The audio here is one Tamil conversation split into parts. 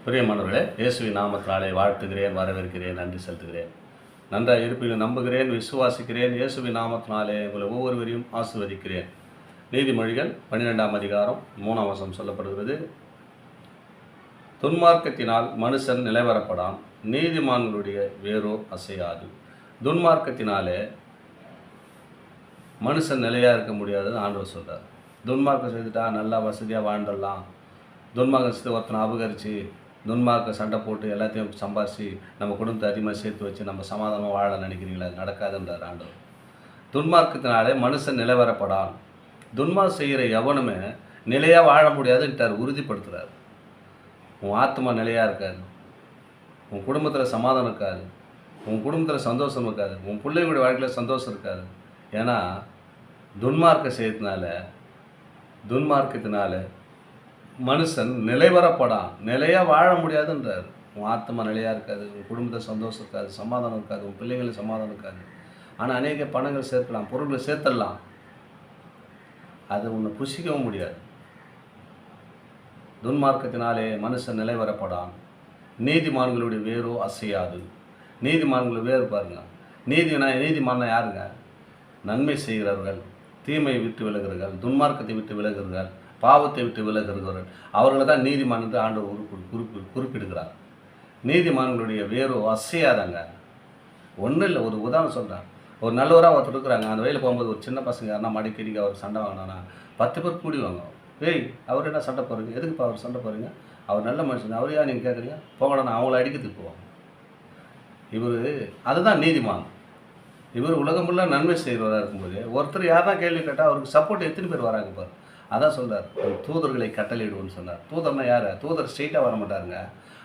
பிரியமானவர்களே, இயேசுவின் நாமத்தினாலே வாழ்த்துகிறேன், வரவேற்கிறேன், நன்றி செலுத்துகிறேன். நன்றாக இருப்பீர்கள் நம்புகிறேன், விசுவாசிக்கிறேன். இயேசுவின் நாமத்தினாலே உங்களை ஒவ்வொருவரையும் ஆசீர்வதிக்கிறேன். நீதிமொழிகள் 12ஆம் அதிகாரம் 3ஆம் வசனம் சொல்லப்படுகிறது. துன்மார்க்கத்தினால் மனுஷன் நிலைவரப்படான், நீதிமான்களுடைய வேரோ அசையாது. துன்மார்க்கத்தினாலே மனுஷன் நிலையாக இருக்க முடியாதுன்னு ஆண்டவர் சொல்கிறார். துன்மார்க்கம் செய்துட்டா நல்லா வசதியாக வாழ்ந்துடலாம். துன்மார்க்கம் செய்து ஒருத்தனை அபகரித்து துன்மார்க்க சண்டை போட்டு எல்லாத்தையும் சம்பாரித்து நம்ம குடும்பத்தை அதிகமாக சேர்த்து வச்சு நம்ம சமாதானமாக வாழ நினைக்கிறீங்களா? நடக்காதுன்றார் ஆண்டவர். துன்மார்க்கத்தினாலே மனுஷன் நிலைவரப்படான். துன்மார்க்கம் செய்கிற எவனுமே நிலையாக வாழ முடியாதுன்ட்டார், உறுதிப்படுத்துகிறார். உன் ஆத்மா நிலையாக இருக்காது, உன் குடும்பத்தில் சமாதானம் இருக்காது, உன் குடும்பத்தில் சந்தோஷம் இருக்காது, உன் பிள்ளைங்களுடைய வாழ்க்கையில் சந்தோஷம் இருக்காது. ஏன்னா துன்மார்க்கம் துன்மார்க்கத்தினால மனுஷன் நிலைவரப்படான், நிலையாக வாழ முடியாதுன்றார். உன் ஆத்மா நிலையாக இருக்காது, உன் குடும்பத்தில் சந்தோஷம் இருக்காது, சமாதானம் இருக்காது, உன் பிள்ளைங்களுக்கு சமாதானம் இருக்காது. ஆனால் அநேக பணங்கள் சேர்க்கலாம், பொருட்களை சேர்த்துடலாம், அது உன்னை புசிக்கவும் முடியாது. துன்மார்க்கத்தினாலே மனுஷன் நிலைவரப்படான், நீதிமான்களுடைய வேரோ அசையாது. நீதிமான்களுடைய வேறு பாருங்கள். நீதிமான்னா யாருங்க? நன்மை செய்கிறவர்கள், தீமையை விட்டு விலகிறவர்கள், துன்மார்க்கத்தை விட்டு விலகிறவர்கள், பாவத்தை விட்டு விலகிறவர்கள், அவர்களை தான் நீதிமான் என்று ஆண்டவர் குறிப்பிடுகிறார். நீதிமான்களுடைய வேரோ அசையாதாங்க. ஒன்றும் இல்லை, ஒரு உதாரணம் சொல்கிறேன். ஒரு நல்லவராக ஒருத்தர் இருக்கிறாங்க, அந்த வயலில் போகும்போது ஒரு சின்ன பசங்க யாருன்னா மடிக்கடிக்கு அவர் சண்டை வாங்கினானா 10 பேர் கூடி வாங்க. அவர் என்ன சண்டை போகிறீங்க? எதுக்குப்பா அவர் சண்டை போகிறீங்க? அவர் நல்ல மனுஷன், அவர் ஏன் நீங்கள் கேட்குறீங்க? போகணும், அவங்கள அடிக்கிறதுக்கு போவாங்க. அதுதான் நீதிமான். இவர் உலகம் ஃபுல்லாக நன்மை செய்கிறவராக இருக்கும்போது ஒருத்தர் யாருன்னா கேள்வி கேட்டால் அவருக்கு சப்போர்ட் எத்தனை பேர் வராங்க பாரு. அதான் சொல்கிறார், தூதர்களை கட்டளையிடுவோன்னு சொன்னார். தூதர்னா யார்? தூதர் ஸ்ட்ரெயிட்டாக வர மாட்டாருங்க.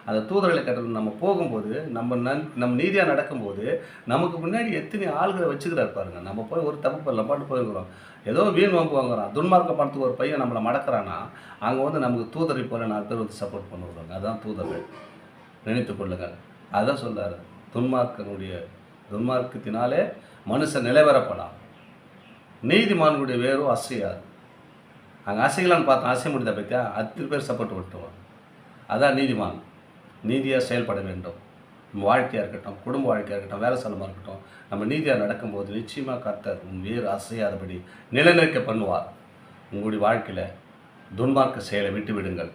அந்த தூதர்களை கட்டளை நம்ம போகும்போது, நம்ம நீதியாக நடக்கும்போது நமக்கு முன்னாடி எத்தனை ஆளுகளை வச்சுக்கிறார் பாருங்க. நம்ம போய் ஒரு தப்பு பண்ணல பாட்டு போயிருக்கிறோம், ஏதோ வீண் வம்பு வாங்குறோம், துன்மார்க்க பணத்துக்கு ஒரு பையன் நம்மளை மடக்கிறான்னா அங்கே நமக்கு தூதரை போல 4 பேர் சப்போர்ட் பண்ணுவாங்க. அதுதான் தூதர்கள், நினைத்து கொள்ளுங்கள். அதுதான் சொல்கிறார், துன்மார்க்கத்தினாலே மனுஷன் நிலைவரப்படான், நீதிமான்களுடைய வேரோ அசையாது. அங்கே அசைகளான்னு பார்த்தா அசைய முடியாத பற்றியா 10 பேர் சப்போர்ட் விட்டுருவோம். அதான் நீதிமான். நீதியாக செயல்பட வேண்டும். நம்ம வாழ்க்கையாக இருக்கட்டும், குடும்ப வாழ்க்கையாக இருக்கட்டும், வேலை ஸ்தலமாக இருக்கட்டும், நம்ம நீதியாக நடக்கும்போது நிச்சயமாக கர்த்தர் வேறு அசையாதபடி நிலைநிற்க பண்ணுவார். உங்களுடைய வாழ்க்கையில் துன்மார்க்க செயலை விட்டு விடுங்கள்.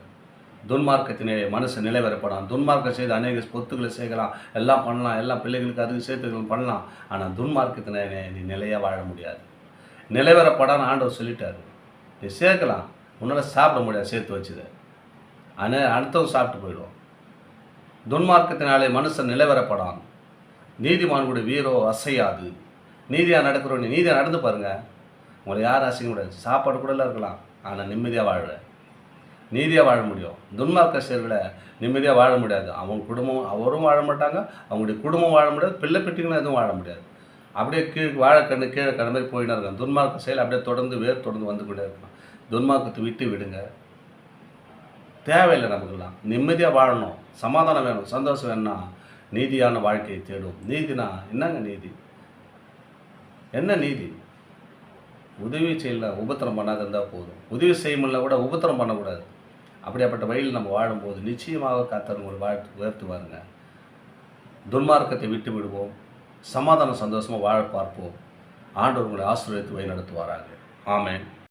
துன்மார்க்கத்தினே மனுஷன் நிலைவரப்படான். துன்மார்க்கம் செய்து அநேக சொத்துக்களை செய்யலாம், எல்லாம் பண்ணலாம், எல்லாம் பிள்ளைகளுக்கு அதுக்கு சேர்த்துக்கள் பண்ணலாம். ஆனால் துன்மார்க்கத்தினே நீ நிலையாக வாழ முடியாது. நிலைவரப்படான்னு ஆண்டவர் சொல்லிட்டார். நீ சேர்க்கலாம், உன்னால் சாப்பிட முடியாது, சேர்த்து வச்சுது அடுத்தவங்க சாப்பிட்டு போயிடுவோம். துன்மார்க்கத்தினாலே மனுஷன் நிலைவரப்படான், நீதிமான்களுடைய வீரோ அசையாது. நீதியாக நடக்கிறோம், நீதியாக நடந்து பாருங்கள், உங்களை யாரும் அசைக்க முடியாது. சாப்பாடு கூட இருக்கலாம், ஆனால் நிம்மதியாக வாழ்கிற நீதியாக வாழ முடியும். துன்மார்க்க செயல்களை நிம்மதியாக வாழ முடியாது. அவங்க குடும்பம் அவரும் வாழ மாட்டாங்க, அவங்களுடைய குடும்பம் வாழ முடியாது, பிள்ளை பெட்டிங்களும் எதுவும் வாழ முடியாது. அப்படியே வாழைக்கண்ணு கீழே கண்ணு மாதிரி போயின்னு இருக்காங்க. துன்மார்க்க செயல் அப்படியே தொடர்ந்து வந்து கொண்டே இருக்கலாம். துன்மார்க்கத்தை விட்டு விடுங்க, தேவையில்லை. நமக்குலாம் நிம்மதியாக வாழணும், சமாதானம் வேணும், சந்தோஷம் வேணும்னா நீதியான வாழ்க்கையை தேடும். நீதினா என்னங்க? நீதி என்ன? நீதி உதவி செய்யல, உபத்திரம் பண்ணாத இருந்தால் போதும். உதவி செய்யமுல்ல கூட உபத்திரம் பண்ணக்கூடாது. அப்படியாப்பட்ட வழியில் நம்ம வாழும்போது நிச்சயமாக கர்த்தர் உங்களை உயர்த்துவாருங்க. துன்மார்க்கத்தை விட்டு விடுவோம், சமாதானம் சந்தோஷமாக வாழ பார்ப்போம். ஆண்டவர் உங்களை ஆசீர்வதித்து வழி நடத்துவாராங்க. ஆமென்.